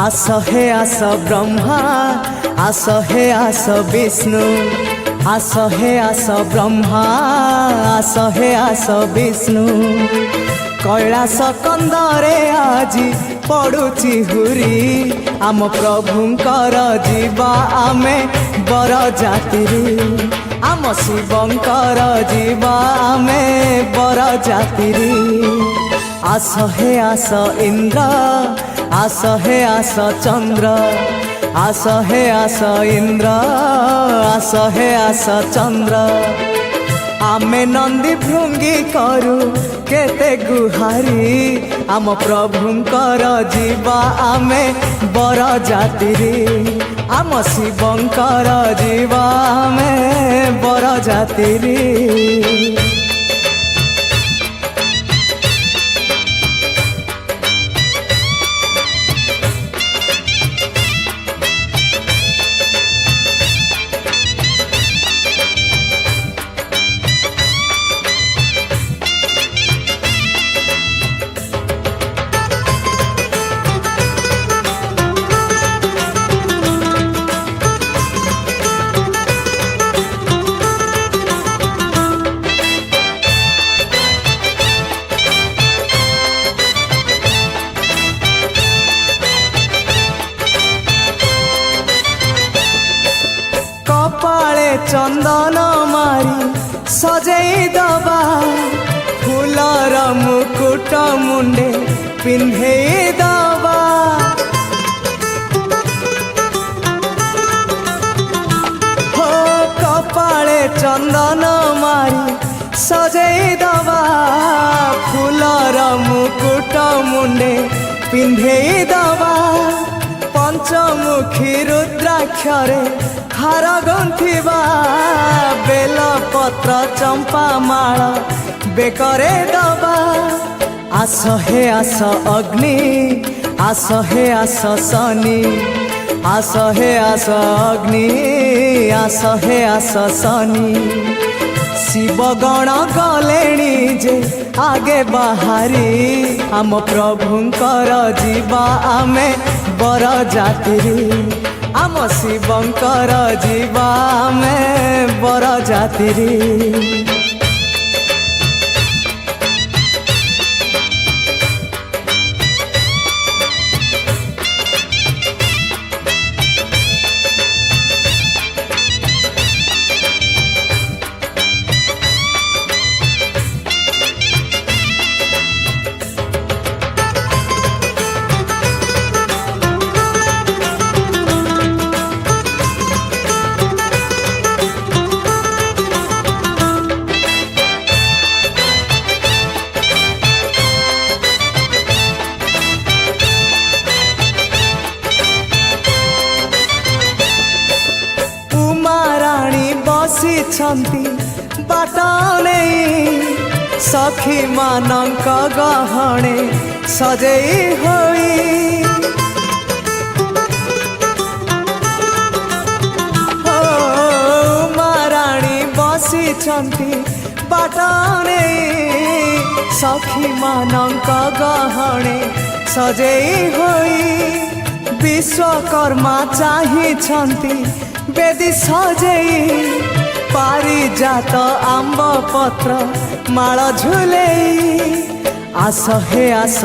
आस हे आस ब्रह्मा आस हे आस विष्णु आस हे आस ब्रह्मा आस हे आस विष्णु कैलास कंदरे आजी पड़ुची हुरी आम प्रभुंकर जीवा आमे बर जातिरी आम शिवंकर जीवा आमे बर जातिरी आस हे आस इंद्र आस हे आस चंद्र आस हे आस इंद्र आस हे आस चंद्र आमे नंदी भृंगी करू केते गुहारी आम प्रभुंकर जीवा आमे बर जातिरी आम शिवंकर जीवा आमे बर जातिरी। कपाळे चंदन मारी सजई दबा फूलर मुकुट मुंडे पिंधे दबा हो कपाळे चंदन मारी सजई दबा फूलर मुकुट मुंडे पिंधे दबा पंचमुखी रुद्राक्षरे हार गंथिबा बेल पत्र चंपा माळ बेकरे दबा आस हे आस अग्नि आस हे आस शनि आस हे आस अग्नि आस हे आस शनि शिवगण गलेणी जे आगे बाहरी आम प्रभुंकर जीवा आमे बर जातिरी आम शिवंकर जीवा में बर जातिरी। बसी बाटने सखी मानक गहणे सजेई होई हो महाराणी बसी बाटने सखी मानक गहणे सजेई होई विश्वकर्मा चाहिछंती बेदी सजेई पारिजात आंब पत्र माळ झुलेई आस हे आस